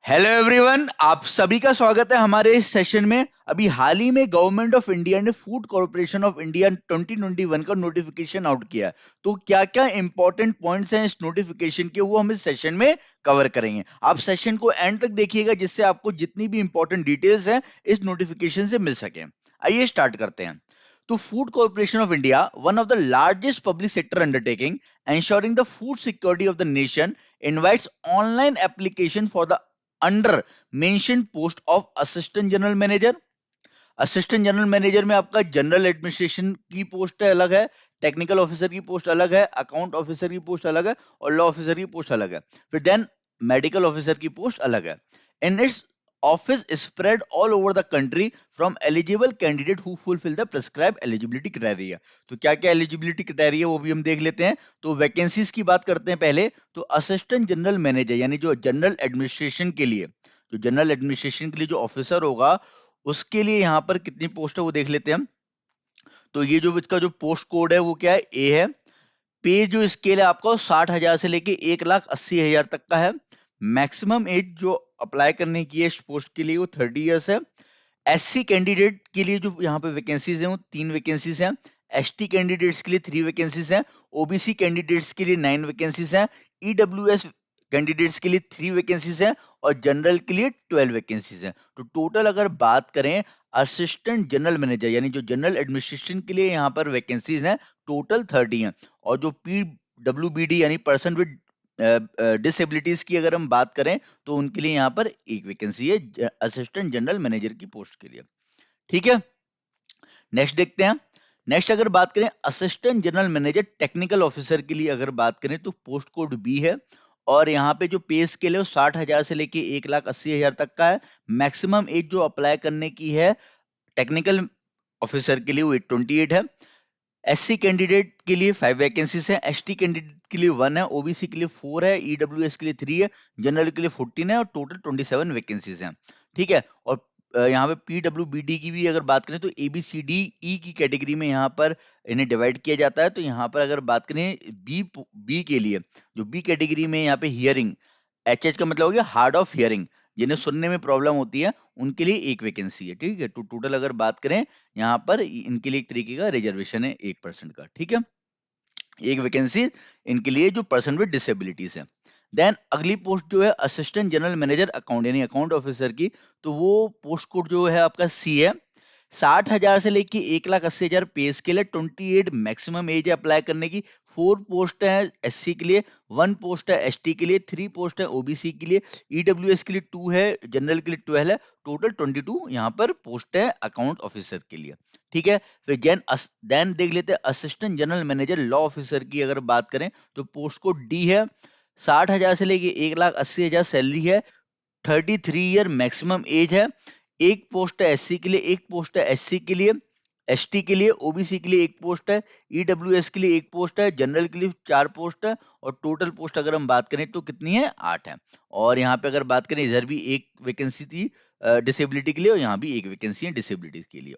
Hello everyone, आप सभी का स्वागत है हमारे इस सेशन में। अभी हाल ही में गवर्नमेंट ऑफ इंडिया ने फूड कॉर्पोरेशन ऑफ इंडिया 2021 का नोटिफिकेशन आउट किया है। तो क्या क्या इंपॉर्टेंट पॉइंट्स हैं इस नोटिफिकेशन के, वो हम इस सेशन में कवर करेंगे। आप सेशन को एंड तक देखिएगा जिससे आपको जितनी भी इंपॉर्टेंट डिटेल्स हैं इस नोटिफिकेशन से मिल सके। आइए स्टार्ट करते हैं। तो food corporation of India, one of the largest public sector undertaking ensuring the food security of the nation, invites online application for the under mention post of assistant general manager. Assistant general manager में आपका general administration की post है अलग है, technical officer की post अलग है, account officer की पोस्ट अलग है और लॉ ऑफिसर की पोस्ट अलग है। फिर देन मेडिकल ऑफिसर की पोस्ट अलग है। In its office spread all over the country from eligible candidate who fulfil the prescribe eligibility criteria. तो क्या क्या एलिजिबिलिटी क्राइटेरिया वो भी हम देख लेते हैं। तो वैकेंसीज की बात करते हैं पहले। तो असिस्टेंट जनरल मैनेजर यानी जो जनरल एडमिनिस्ट्रेशन के लिए, जो जनरल एडमिनिस्ट्रेशन के लिए जो ऑफिसर होगा उसके लिए यहाँ पर कितनी पोस्ट है वो देख लेते हैं हम। तो ये जो इसका जो पोस्ट कोड है वो क्या है, ए है। पे जो स्केल है आपका 60,000 से लेके 1,80,000 तक का है। मैक्सिमम एज जो अप्लाई करने की है इस पोस्ट के लिए वो 30 ईयर्स है। एससी कैंडिडेट के लिए जो यहाँ पे वैकेंसीज हैं वो 3 वैकेंसीज हैं। एसटी कैंडिडेट्स के लिए 3 वैकेंसीज हैं। ओबीसी कैंडिडेट्स के लिए 9 वैकेंसीज हैं। ईडब्ल्यूएस कैंडिडेट्स के लिए 3 वैकेंसीज हैं और जनरल के लिए 12 वैकेंसीज हैं। तो टोटल अगर बात करें असिस्टेंट जनरल मैनेजर यानी जो जनरल एडमिनिस्ट्रेशन के लिए यहाँ पर वैकेंसीज हैं टोटल 30 हैं। और जो पीडब्ल्यूबीडी यानी पर्सन विद डिसेबिलिटीज की अगर हम बात करें तो उनके लिए यहाँ पर 1 वैकेंसी है असिस्टेंट जनरल मैनेजर की पोस्ट के लिए। ठीक है, नेक्स्ट देखते हैं। नेक्स्ट अगर बात करें assistant general manager technical officer के लिए अगर बात करें तो पोस्ट कोड बी है। और यहाँ पे जो पे स्केल है वो 60,000 से लेके 1,80,000 तक का है। मैक्सिमम एज जो अप्लाई करने की है टेक्निकल ऑफिसर के लिए वो 28 है। एससी कैंडिडेट के लिए 5 वैकेंसीज हैं। एसटी कैंडिडेट के लिए 1 है। ओबीसी के लिए 4 है। ईडब्ल्यूएस के लिए 3 है। जनरल के लिए 14 है और टोटल 27 वैकेंसीज हैं। ठीक है, और यहाँ पे पीडब्ल्यूबीडी की भी अगर बात करें तो एबीसीडी ई की कैटेगरी में यहाँ पर इन्हें डिवाइड किया जाता है। तो यहाँ पर अगर बात करें बी बी के लिए, जो बी कैटेगरी में यहाँ पे हियरिंग, एचएच का मतलब हो गया हार्ड ऑफ हियरिंग, जिन्हें सुनने में प्रॉब्लम होती है उनके लिए 1 वैकेंसी है। ठीक है, तो टोटल अगर बात करें यहाँ पर इनके लिए एक तरीके का रिजर्वेशन है 1% का। ठीक है, 1 वैकेंसी इनके लिए जो पर्सन विद डिसेबिलिटीज है। देन अगली पोस्ट जो है असिस्टेंट जनरल मैनेजर अकाउंट यानी अकाउंट ऑफिसर की, तो वो पोस्ट कोड जो है आपका सी है। 60,000 से लेके 1,80,000 पे स्केल है। 28 मैक्सिमम एज है अप्लाई करने की। 4 पोस्ट है एससी के लिए, 1 पोस्ट है एसटी के लिए, 3 पोस्ट है ओबीसी के लिए, ईडब्ल्यूएस के लिए 2 है, जनरल के लिए 12 है। टोटल 22 यहाँ पर पोस्ट है अकाउंट ऑफिसर के लिए। ठीक है, फिर देन देख लेते हैं assistant general manager law officer की अगर बात करें तो पोस्ट कोड डी है। 60,000 से लेके 1,80,000 सैलरी है। 33 ईयर मैक्सिमम एज है। 1 पोस्ट है एससी के लिए, 1 पोस्ट है एससी के लिए, एसटी के लिए, ओबीसी के लिए 1 पोस्ट है, ईडब्ल्यूएस के लिए 1 पोस्ट है, जनरल के लिए 4 पोस्ट है और टोटल पोस्ट अगर हम बात करें तो कितनी है, 8 है। और यहाँ पे अगर बात करें इधर भी 1 वैकेंसी थी डिसेबिलिटी के लिए और यहाँ भी 1 वैकेंसी है डिसेबिलिटी के लिए।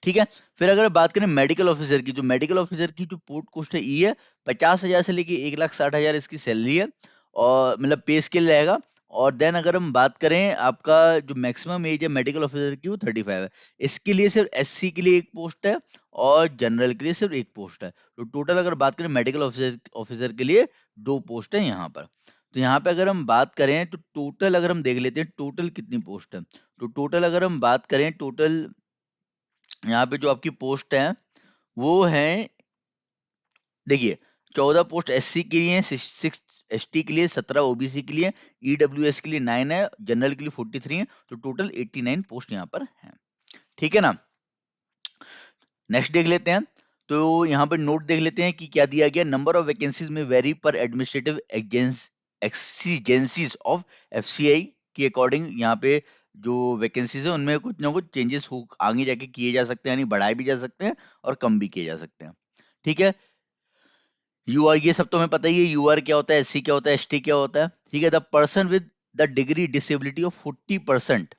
ठीक है, फिर अगर बात करें मेडिकल ऑफिसर की, जो मेडिकल ऑफिसर की जो पोस्ट कोस्ट है ई है। 50,000 से लेके 1,60,000 इसकी सैलरी है और मतलब पे स्केल रहेगा। और देन अगर हम बात करें आपका जो मैक्सिमम एज है मेडिकल ऑफिसर की वो 35 है। इसके लिए सिर्फ एससी के लिए 1 पोस्ट है और जनरल के लिए सिर्फ 1 पोस्ट है। तो टोटल अगर बात करें मेडिकल ऑफिसर ऑफिसर के लिए 2 पोस्ट है यहाँ पर। तो यहाँ पे अगर हम बात करें तो टोटल अगर हम देख लेते हैं टोटल कितनी पोस्ट है। तो टोटल अगर हम बात करें टोटल यहाँ पे जो आपकी पोस्ट है वो है, देखिए, 14 पोस्ट एससी के लिए, 6 एसटी के लिए, 17 ओबीसी के लिए, ईडब्ल्यूएस के लिए 9 है, जनरल के लिए 43 है। तो टोटल 89 पोस्ट यहाँ पर है। ठीक है ना, नेक्स्ट देख लेते हैं। तो यहाँ पर नोट देख लेते हैं कि क्या दिया गया। नंबर ऑफ वैकेंसीज में वेरी पर एडमिनिस्ट्रेटिव एक्सीजेंसीज ऑफ एफसीआई के अकॉर्डिंग यहाँ पे जो वैकेंसीज है उनमें कुछ ना कुछ चेंजेस हो आगे जाके किए जा सकते हैं, यानी बढ़ाए भी जा सकते हैं और कम भी किए जा सकते हैं। ठीक है, यूआर ये सब तो हमें पता ही है, यूआर क्या होता है, एससी क्या होता है, एसटी क्या होता है। ठीक है, the person with the degree disability of 40%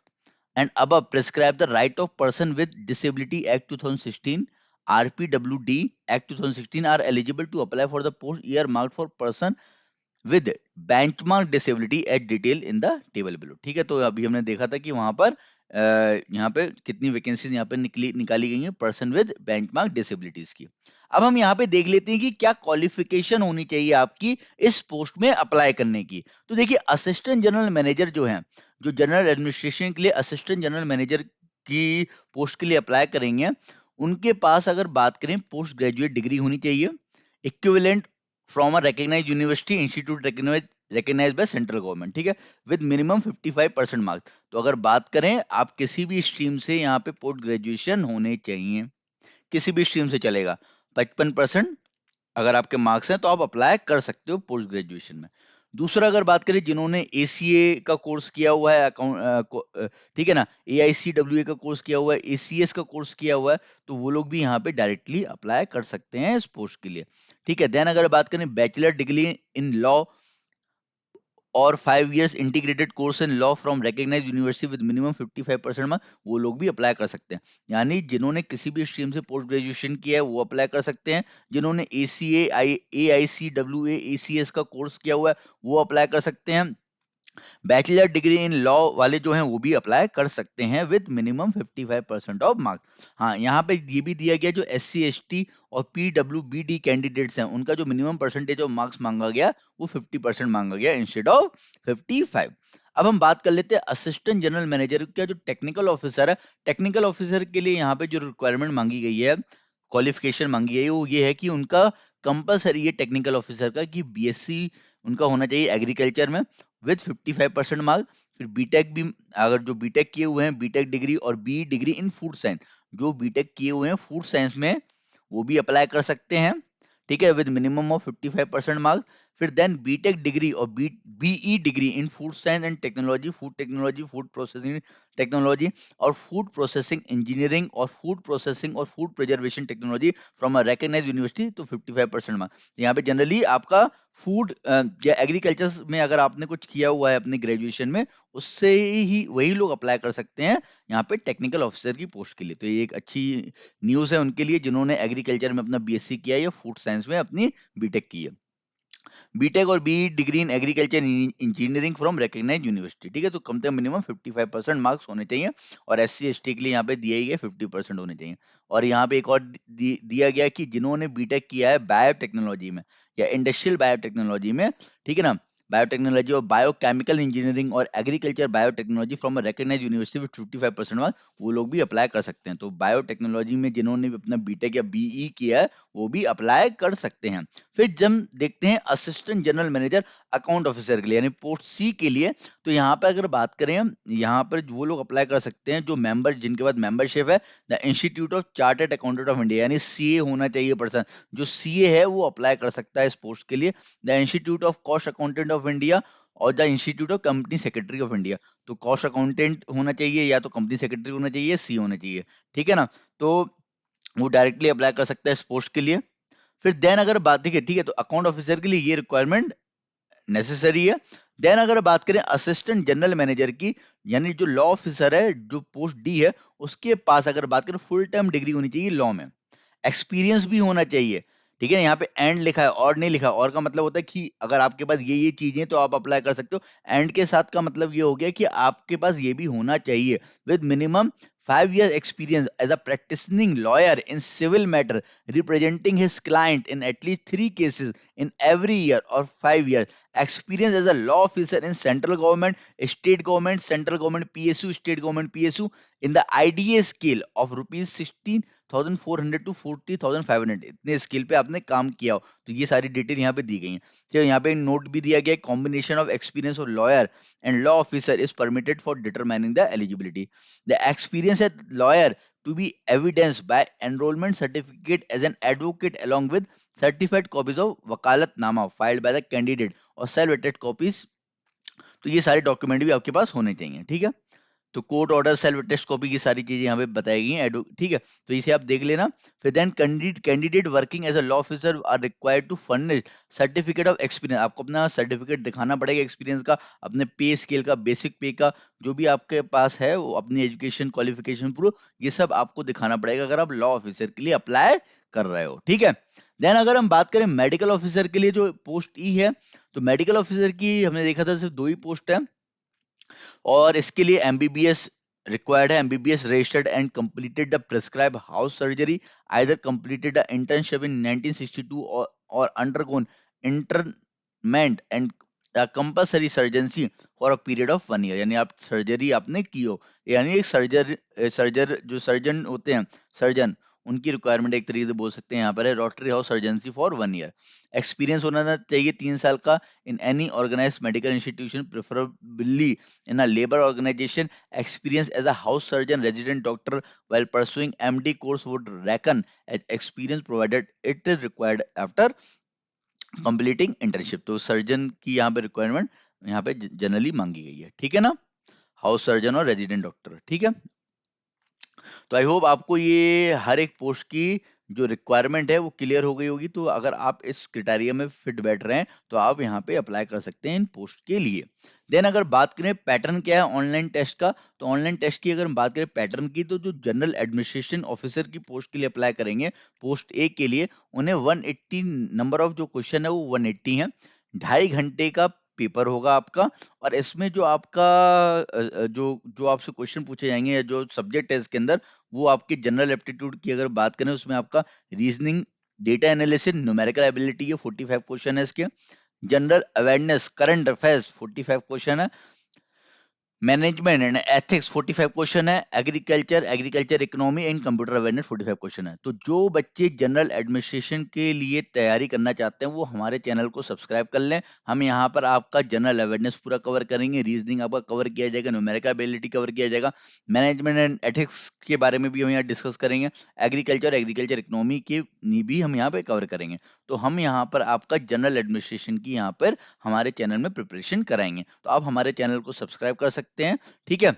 and above prescribe the right of person with disability act 2016 rpwd act 2016 are eligible to apply for the post earmarked for person with benchmark disability at detail in the table below. ठीक है, तो अभी हमने देखा था कि वहां पर यहाँ पे कितनी वैकेंसीज यहाँ पे निकाली गई हैं पर्सन विद बेंचमार्क डिसेबिलिटीज की। अब हम यहाँ पे देख लेते हैं कि क्या क्वालिफिकेशन होनी चाहिए आपकी इस पोस्ट में अप्लाई करने की। तो देखिए, असिस्टेंट जनरल मैनेजर जो है, जो जनरल एडमिनिस्ट्रेशन के लिए असिस्टेंट जनरल मैनेजर की पोस्ट के लिए अप्लाई करेंगे, उनके पास अगर बात करें पोस्ट ग्रेजुएट डिग्री होनी चाहिए, equivalent from a recognized university institute recognized by central government. ठीक है, विद मिनिमम 55% मार्क्स। तो अगर बात करें, आप किसी भी स्ट्रीम से यहाँ पे पोस्ट ग्रेजुएशन होने चाहिए, किसी भी स्ट्रीम से चलेगा। 55% अगर आपके मार्क्स हैं तो आप अप्लाई कर सकते हो पोस्ट ग्रेजुएशन में। दूसरा, अगर बात करें जिन्होंने एसीए का कोर्स किया हुआ है, अकाउंट, ठीक है ना, एआईसीडब्ल्यूए का कोर्स किया हुआ है, एसीएस का कोर्स किया हुआ है, तो वो लोग भी यहाँ पे डायरेक्टली अप्लाई कर सकते हैं इस पोस्ट के लिए। ठीक है, देन अगर बात करें बैचलर डिग्री इन लॉ और 5 years integrated course in law from recognized university with minimum 55% mark, वो लोग भी अप्लाई कर सकते हैं। यानी जिन्होंने किसी भी स्ट्रीम से पोस्ट ग्रेजुएशन किया है वो अप्लाई कर सकते हैं, जिन्होंने ACA A I C W A C S का कोर्स किया हुआ है वो अप्लाई कर सकते हैं, बैचलर डिग्री इन लॉ वाले जो हैं वो भी अप्लाई कर सकते हैं विद मिनिमम 55% ऑफ मार्क्स। हाँ, यहाँ पे ये भी दिया गया जो एस सी एस टी और PWBD कैंडिडेट्स हैं उनका जो मिनिमम परसेंटेज ऑफ मार्क्स मांगा गया वो 50% मांगा गया इंस्टेड ऑफ 55। अब हम बात कर लेते हैं असिस्टेंट जनरल मैनेजर का जो टेक्निकल ऑफिसर है। टेक्निकल ऑफिसर के लिए यहाँ पे जो रिक्वायरमेंट मांगी गई है, क्वालिफिकेशन मांगी गई है, वो ये है कि उनका कंपलसरी है टेक्निकल ऑफिसर का कि बीएससी उनका होना चाहिए एग्रीकल्चर में विद 55% मार्क। फिर बीटेक भी, अगर जो बीटेक किए हुए हैं, बीटेक डिग्री और B degree in food science, जो बीटेक किए हुए हैं फूड साइंस में वो भी अप्लाई कर सकते हैं। ठीक है, विद मिनिमम ऑफ 55% मार्क। फिर देन बीटेक डिग्री और BE degree in food science and technology, food processing technology और फूड प्रोसेसिंग इंजीनियरिंग और food preservation technology from a recognized university, तो 55% मार्क। यहाँ पे जनरली आपका फूड या एग्रीकल्चर में अगर आपने कुछ किया हुआ है अपने ग्रेजुएशन में, उससे ही वही लोग अप्लाई कर सकते हैं यहाँ पे टेक्निकल ऑफिसर की पोस्ट के लिए। तो ये एक अच्छी न्यूज़ है उनके लिए जिन्होंने एग्रीकल्चर में अपना बीएससी किया है या फूड साइंस में अपनी बीटेक की है। बीटेक और B degree in agriculture engineering from recognized university. ठीक है, तो कम से कम मिनिमम 55% मार्क्स होने चाहिए और एससी एसटी के लिए यहाँ पे दिया ही है 50% होने चाहिए। और यहाँ पे एक और दिया गया कि जिन्होंने बीटेक किया है बायोटेक्नोलॉजी में या इंडस्ट्रियल बायोटेक्नोलॉजी में, ठीक है ना, बायोटेक्नोलॉजी और बायोकेमिकल इंजीनियरिंग और agriculture biotechnology from a recognized university with 55% marks, वो लोग भी अप्लाई कर सकते हैं। तो बायोटेक्नोलॉजी में जिन्होंने भी अपना बीटेक या बीई किया है वो भी अप्लाई कर सकते हैं। फिर जब देखते हैं assistant general manager account officer के लिए यानी पोस्ट सी के लिए, तो यहाँ पर अगर बात करें हम, यहाँ पर वो लोग अप्लाई कर सकते हैं जो मेंबर, जिनके पास मेंबरशिप है the institute of chartered accountant of India, यानी सीए होना चाहिए पर्सन। जो सीए है वो अप्लाई कर सकता है इस पोस्ट के लिए। The institute of cost accountant of India और the institute of company secretary of India. तो कॉस्ट अकाउंटेंट होना चाहिए या तो कंपनी सेक्रेटरी होना चाहिए, सी होना चाहिए। ठीक है ना, तो वो डायरेक्टली अप्लाई कर सकता है इस पोस्ट के लिए। फिर देन अगर बात देखिए, ठीक है, तो अकाउंट ऑफिसर के लिए ये रिक्वायरमेंट नेसेसरी है। देन अगर बात करें असिस्टेंट जनरल मैनेजर की, यानी जो लॉ ऑफिसर है, जो पोस्ट डी है, उसके पास अगर बात करें फुल टाइम डिग्री होनी चाहिए लॉ में, एक्सपीरियंस भी होना चाहिए। ठीक है, यहाँ पे एंड लिखा है और नहीं लिखा, और का मतलब होता है कि अगर आपके पास ये चीजें तो आप अप्लाई कर सकते हो, एंड के साथ का मतलब ये हो गया कि आपके पास ये भी होना चाहिए with minimum 5 years experience as a practicing lawyer in civil matter representing his client in at least 3 cases in every year or 5 years experience as a law officer in central government, state government, central government PSU, state government PSU in the IDA scale of rupees 16,400 to 40,500, इतने scale पे आपने काम किया हो। तो ये सारी detail यहाँ पे दी गई हैं। तो यहाँ पे नोट भी दिया गया combination of experience of lawyer and law officer is permitted for determining the eligibility. The experience as lawyer to be evidenced by enrollment certificate as an advocate along with certified copies of वकालतनामा filed by the candidate और self attested copies। तो ये सारे document भी आपके पास होने चाहिए। ठीक है, तो court order, self test copy की सारी चीजें यहाँ पे बताई गई हैं। ठीक है, तो इसे आप देख लेना। फिर then candidate working as a law officer are required to furnish certificate of experience. आपको अपना सर्टिफिकेट दिखाना पड़ेगा एक्सपीरियंस का, अपने पे स्केल का, बेसिक पे का, जो भी आपके पास है वो अपनी एजुकेशन क्वालिफिकेशन प्रूफ, ये सब आपको दिखाना पड़ेगा अगर आप लॉ ऑफिसर के लिए अप्लाई कर रहे हो। ठीक है, देन अगर हम बात करें मेडिकल ऑफिसर के लिए जो पोस्ट ई है, तो मेडिकल ऑफिसर की हमने देखा था सिर्फ 2 ही पोस्ट है, और इसके लिए एमबीबीएस रिक्वायर्ड है, MBBS registered and completed the prescribe house surgery, either completed the internship in 1962 और undergone interment and compulsory surgency for a period of 1 year, यानी आप सर्जरी आपने की हो, यानी एक सर्जर जो सर्जन होते हैं, सर्जन, उनकी रिक्वायरमेंट एक तरीके से बोल सकते हैं यहाँ पर है, rotary house surgency for 1 year, experience होना चाहिए 3 साल का in any organised medical institution, preferably in a labor organization. Experience as a house surgeon resident doctor while pursuing MD course would reckon as experience provided it is required after completing internship. तो surgeon की यहाँ पे requirement यहाँ पे generally मांगी गई है, ठीक है ना, हाउस सर्जन और रेजिडेंट डॉक्टर, ठीक है। तो आई होप आपको ये हर एक पोस्ट की जो रिक्वायरमेंट है वो क्लियर हो गई होगी। तो अगर आप इस क्राइटेरिया में फिट बैठ रहे हैं तो आप यहाँ पे अप्लाई कर सकते हैं इन पोस्ट के लिए। देन अगर बात करें पैटर्न क्या है ऑनलाइन टेस्ट का, तो ऑनलाइन टेस्ट की अगर हम बात करें पैटर्न की, तो जो जनरल एडमिनिस्ट्रेशन ऑफिसर की पोस्ट के लिए अप्लाई करेंगे, पोस्ट ए के लिए, उन्हें 180 नंबर ऑफ जो क्वेश्चन है वो 180 है, 2.5 घंटे का पेपर होगा आपका, और इसमें जो आपका जो जो आपसे क्वेश्चन पूछे जाएंगे या जो सब्जेक्ट है इसके अंदर, वो आपके जनरल एप्टीट्यूड की अगर बात करें, उसमें आपका reasoning, data analysis, numerical ability के 45 क्वेश्चन है इसके, general awareness, current affairs 45 question है, मैनेजमेंट एंड एथिक्स 45 क्वेश्चन है, agriculture economy and computer awareness 45 question है। तो जो बच्चे जनरल एडमिनिस्ट्रेशन के लिए तैयारी करना चाहते हैं वो हमारे चैनल को सब्सक्राइब कर लें। हम यहाँ पर आपका जनरल अवेयरनेस पूरा कवर करेंगे, रीजनिंग आपका कवर किया जाएगा, न्यूमेरिकल एबिलिटी कवर किया जाएगा, मैनेजमेंट एंड एथिक्स के बारे में भी हम यहाँ डिस्कस करेंगे, एग्रीकल्चर इकोनॉमी की भी हम यहाँ पे कवर करेंगे। तो हम यहाँ पर आपका जनरल एडमिनिस्ट्रेशन की यहाँ पर हमारे चैनल में प्रिपरेशन कराएंगे। तो आप हमारे चैनल को सब्सक्राइब कर सकते हैं, ठीक है,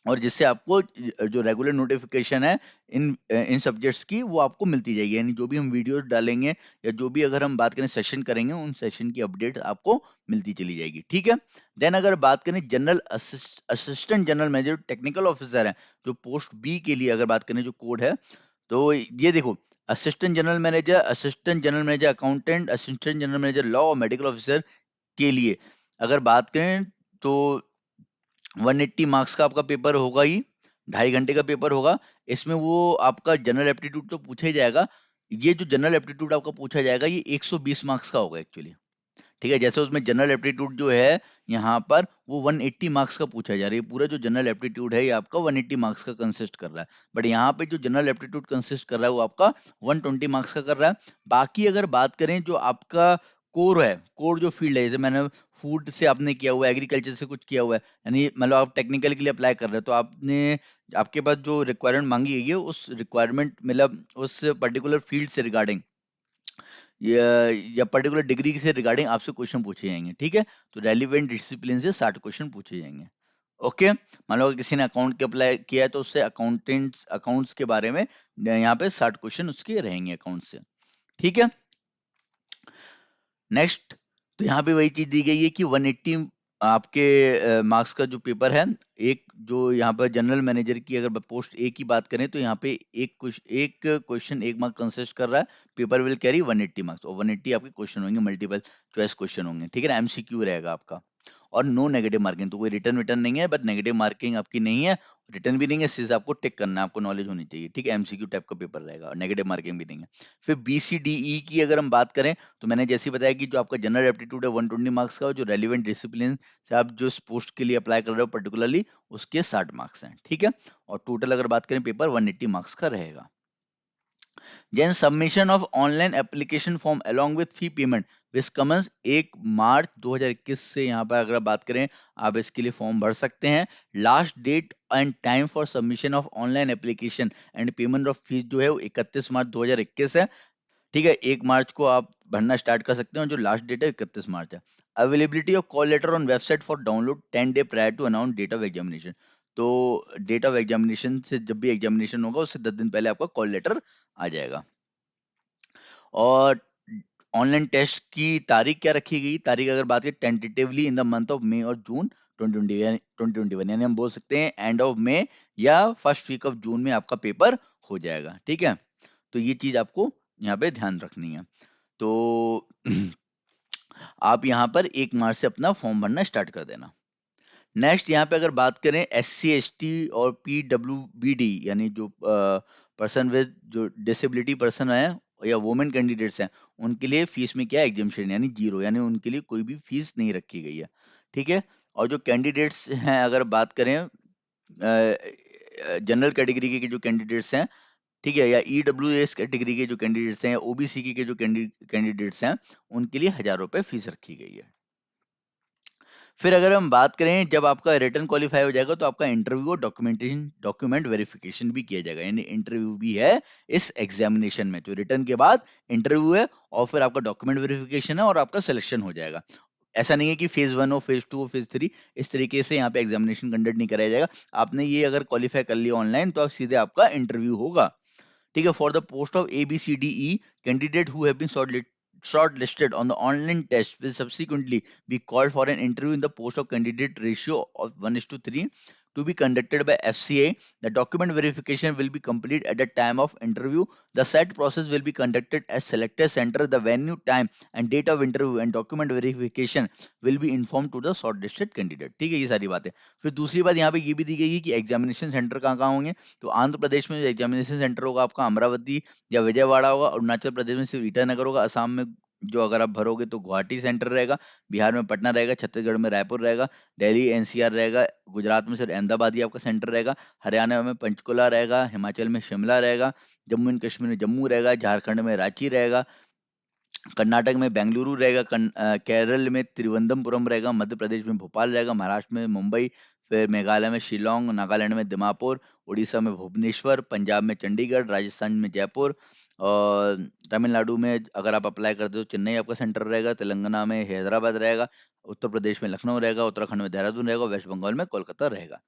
और जिससे आपको जो रेगुलर नोटिफिकेशन है इन सब्जेक्ट्स की वो आपको मिलती जाएगी, यानी जो भी हम वीडियोस डालेंगे या जो भी अगर हम बात करें सेशन करेंगे, उन सेशन की अपडेट आपको मिलती चली जाएगी, ठीक है। देन अगर बात करें general assistant general manager technical officer है, जो पोस्ट बी के लिए अगर बात करें जो कोड है, तो ये देखो, assistant general manager accountant, assistant general manager law और मेडिकल ऑफिसर के लिए अगर बात करें तो 180 मार्क्स का आपका पेपर होगा ही, 2.5 घंटे का पेपर होगा। इसमें वो आपका जनरल एप्टीट्यूड तो पूछा ही जाएगा, ये जो जनरल एप्टीट्यूड आपका पूछा जाएगा ये 120 मार्क्स का होगा एक्चुअली, ठीक है। जैसे उसमें जनरल एप्टीट्यूड जो है यहाँ पर वो 180 मार्क्स का पूछा जा रहा है, पूरा जो जनरल एप्टीट्यूड है ये आपका 180 मार्क्स का कंसिस्ट कर रहा है, बट यहाँ पे जो जनरल एप्टीट्यूड कंसिस्ट कर रहा है वो आपका 120 मार्क्स का कर रहा है। बाकी अगर बात करें जो आपका कोर है, कोर जो फील्ड है, जैसे मैंने फूड से आपने किया हुआ है, एग्रीकल्चर से कुछ किया हुआ है, यानी मतलब आप टेक्निकल के लिए अप्लाई कर रहे हो, तो आपने आपके पास जो रिक्वायरमेंट मांगी गई है उस रिक्वायरमेंट मतलब उस पर्टिकुलर फील्ड से रिगार्डिंग या पर्टिकुलर डिग्री से रिगार्डिंग आपसे क्वेश्चन पूछे जाएंगे, ठीक है। तो रेलिवेंट डिसिप्लिन से 60 क्वेश्चन पूछे जाएंगे, ओके। मान लो किसी ने अकाउंट के अप्लाई किया है तो उससे अकाउंट्स के बारे में यहाँ पे 60 क्वेश्चन उसके रहेंगे अकाउंट से, ठीक है। नेक्स्ट, तो यहाँ पे वही चीज दी गई है कि 180 आपके मार्क्स का जो पेपर है, एक जो यहाँ पर जनरल मैनेजर की अगर पोस्ट ए की बात करें तो यहाँ पे एक क्वेश्चन 1 मार्क कंसिस्ट कर रहा है, पेपर विल कैरी 180 मार्क्स, और 180 आपके क्वेश्चन होंगे, मल्टीपल चॉइस क्वेश्चन होंगे, ठीक है ना, एमसीक्यू रहेगा आपका, और नो नेगेटिव मार्किंग, तो कोई रिटर्न विटर्न नहीं है, बट नेगेटिव मार्किंग आपकी नहीं है, रिटर्न भी नहीं है, इस चीज आपको टिक करना है, आपको नॉलेज होनी चाहिए, ठीक है, एमसीक्यू टाइप का पेपर रहेगा और नेगेटिव मार्किंग भी नहीं है। फिर बीसीडीई की अगर हम बात करें तो मैंने जैसे ही बताया कि जो आपका जनरल एप्टीट्यूड है 120 मार्क्स का, और जो रेलिवेंट डिसिप्लिन से आप जो पोस्ट के लिए अप्लाई कर रहे हो पर्टिकुलरली उसके 60 मार्क्स हैं, ठीक है, और टोटल अगर बात करें पेपर 180 मार्क्स का रहेगा। Then submission of online application form along with fee payment which commence 1 मार्च 2021 से यहाँ पर अगर बात करें आप इसके लिए फॉर्म भर सकते हैं। Last date and time for submission of online application and payment of fees जो है वो 31 मार्च 2021 है, ठीक है। 1 मार्च को आप भरना स्टार्ट कर सकते हो, जो लास्ट डेट है 31 मार्च है। Availability of call letter on website for download 10 day prior to announce date of examination, तो डेट ऑफ एग्जामिनेशन से जब भी एग्जामिनेशन होगा उससे 10 दिन पहले आपका कॉल लेटर आ जाएगा। और ऑनलाइन टेस्ट की तारीख क्या रखी गई, तारीख अगर बात करें tentatively in the month of May और जून 2021, यानी हम बोल सकते हैं एंड ऑफ मई या फर्स्ट वीक ऑफ जून में आपका पेपर हो जाएगा, ठीक है। तो ये चीज आपको यहाँ पे ध्यान रखनी है। तो आप यहाँ पर 1 मार्च से अपना फॉर्म भरना स्टार्ट कर देना। नेक्स्ट यहाँ पे अगर बात करें SC ST और PWBD यानी जो पर्सन विद जो डिसेबिलिटी पर्सन है या वुमेन कैंडिडेट्स हैं, उनके लिए फीस में क्या एग्जाम्पशन यानी जीरो, यानी उनके लिए कोई भी फीस नहीं रखी गई है। ठीक है। और जो कैंडिडेट्स हैं अगर बात करें जनरल कैटेगरी के जो कैंडिडेट्स हैं, ठीक है, या EWS कैटेगरी के जो कैंडिडेट्स हैं या OBC के जो कैंडिडेट्स हैं, उनके लिए 1,000 रुपए फीस रखी गई है। फिर अगर हम बात करें जब आपका रिटर्न क्वालिफाई हो जाएगा तो आपका इंटरव्यू और डॉक्यूमेंट वेरिफिकेशन भी किया जाएगा, यानी इंटरव्यू भी है इस एग्जामिनेशन में। तो रिटर्न के बाद इंटरव्यू है और फिर आपका डॉक्यूमेंट वेरिफिकेशन है और आपका सिलेक्शन हो जाएगा। ऐसा नहीं है कि फेज 1 हो, फेज 2 हो, फेज 3, इस तरीके से यहाँ पे एग्जामिनेशन कंडक्ट नहीं कराया जाएगा। आपने ये अगर क्वालिफाई कर लिया ऑनलाइन तो आप सीधे आपका इंटरव्यू होगा। ठीक है। For the post of ABCDE candidate who have been shortlisted on the online test will subsequently be called for an interview in the post of candidate ratio of 1:3 to be conducted by FCA. The document verification will be complete at the time of interview. The said process will be conducted at selected center. The venue, time and date of interview and document verification will be informed to the shortlisted candidate. ठीक है, ये सारी बातें। फिर दूसरी बात यहाँ पे ये भी दी गई है कि एग्जामिनेशन सेंटर कहाँ कहाँ होंगे। तो आंध्र प्रदेश में जो एग्जामिनेशन सेंटर होगा आपका अमरावती या विजयवाड़ा होगा। अरुणाचल प्रदेश में सिर्फ ईटानगर होगा। असम में जो अगर आप भरोगे तो गुवाहाटी सेंटर रहेगा। बिहार में पटना रहेगा। छत्तीसगढ़ में रायपुर रहेगा। दिल्ली NCR रहेगा। गुजरात में सिर्फ अहमदाबाद ही आपका सेंटर रहेगा। हरियाणा में पंचकुला रहेगा। हिमाचल में शिमला रहेगा। जम्मू एंड कश्मीर में जम्मू रहेगा। झारखंड में रांची रहेगा। कर्नाटक में बेंगलुरु रहेगा। केरल में त्रिवंदमपुरम रहेगा। मध्य प्रदेश में भोपाल रहेगा। महाराष्ट्र में मुंबई, फिर मेघालय में शिलोंग, नागालैंड में दिमापुर, उड़ीसा में भुवनेश्वर, पंजाब में चंडीगढ़, राजस्थान में जयपुर, और तमिलनाडु में अगर आप अप्लाई करते हो तो चेन्नई आपका सेंटर रहेगा। तेलंगाना में हैदराबाद रहेगा। उत्तर प्रदेश में लखनऊ रहेगा। उत्तराखंड में देहरादून रहेगा। वेस्ट बंगाल में कोलकाता रहेगा।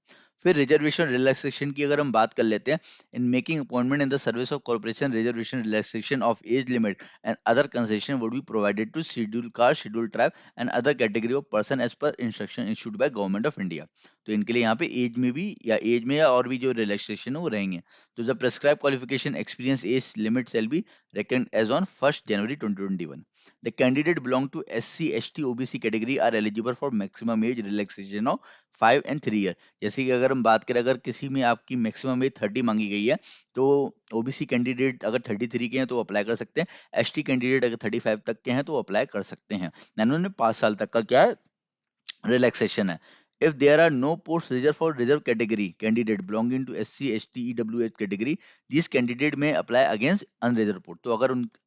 फिर रिजर्वेशन रिलैक्सेशन की अगर हम बात कर लेते हैं, in making appointment in the service of corporation reservation relaxation of age limit and other concession would be provided to scheduled caste, scheduled tribe and other category of person as per instruction issued by government of India. तो इनके लिए यहाँ पे as में भी या as में या और भी जो रिलैक्सेशन है वो रहेंगे। तो the prescribe qualification experience age limit shall be reckoned as on 1st January 2021. The candidate belong to SC, ST, OBC category are eligible for maximum age relaxation of 5 and 3 year। जैसे कि अगर हम बात करें अगर किसी में आपकी मैक्सिमम एज 30 मांगी गई है तो OBC कैंडिडेट अगर 33 के हैं तो अप्लाई कर सकते हैं। ST कैंडिडेट अगर 35 तक के हैं तो अप्लाई कर सकते हैं। उन्होंने 5 साल तक का क्या है रिलैक्सेशन है। If there are no posts reserved for reserve category candidate belonging to SC, ST, EWH category, these candidate may apply against unreserved post। तो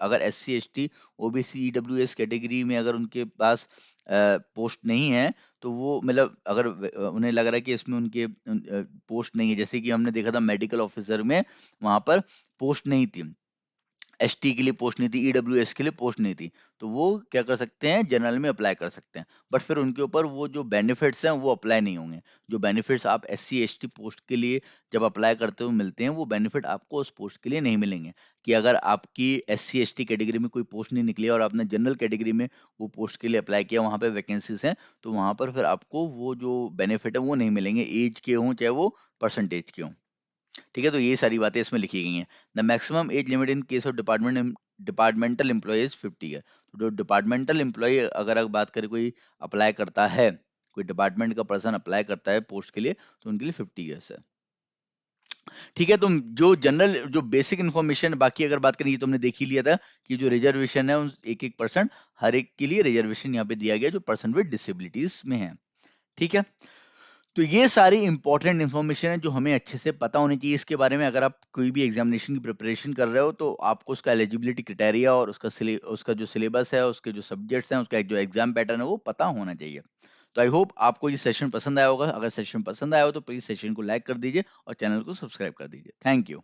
अगर SC, ST, OBC, EWS category में अगर उनके पास पोस्ट नहीं है तो वो मतलब अगर उन्हें लग रहा है कि इसमें उनके पोस्ट नहीं है, जैसे कि हमने देखा था मेडिकल ऑफिसर में वहां पर पोस्ट नहीं थी, ST के लिए पोस्ट नहीं थी, EWS के लिए पोस्ट नहीं थी, तो वो क्या कर सकते हैं जनरल में अप्लाई कर सकते हैं। बट फिर उनके ऊपर वो जो बेनिफिट्स हैं वो अप्लाई नहीं होंगे। जो बेनिफिट्स आप SC ST पोस्ट के लिए जब अप्लाई करते हो मिलते हैं वो बेनिफिट आपको उस पोस्ट के लिए नहीं मिलेंगे। कि अगर आपकी SC ST कैटेगरी में कोई पोस्ट नहीं निकली और आपने जनरल कैटेगरी में वो पोस्ट के लिए अप्लाई किया, वहां पे वैकेंसीज हैं, तो वहां पर फिर आपको वो जो बेनिफिट है वो नहीं मिलेंगे, एज के हों चाहे वो परसेंटेज के हों। ठीक है। तो ये सारी बातें इसमें लिखी गई हैं। The maximum age limit in case of departmental employees 50 है। तो जो डिपार्टमेंटल एम्प्लॉय अगर आप बात करें कोई अप्लाई करता है, कोई डिपार्टमेंट का पर्सन अप्लाई करता है पोस्ट के लिए तो उनके लिए 50 ईयर्स है। ठीक है। तो जो जनरल जो बेसिक इन्फॉर्मेशन बाकी अगर बात करें ये तो हमने देख ही लिया था कि जो रिजर्वेशन है उन एक एक परसेंट हर एक के लिए रिजर्वेशन यहाँ पे दिया गया जो पर्सन विद डिसेबिलिटीज में है। ठीक है। तो ये सारी इंपॉर्टेंट इन्फॉर्मेशन है जो हमें अच्छे से पता होनी चाहिए इसके बारे में। अगर आप कोई भी एग्जामिनेशन की प्रिपरेशन कर रहे हो तो आपको उसका एलिजिबिलिटी क्राइटेरिया और उसका जो सिलेबस है, उसके जो सब्जेक्ट्स हैं, उसका जो एग्जाम पैटर्न है वो पता होना चाहिए। तो आई होप आपको ये सेशन पसंद आया होगा। अगर सेशन पसंद आया हो तो प्लीज सेशन को लाइक कर दीजिए और चैनल को सब्सक्राइब कर दीजिए। Thank you.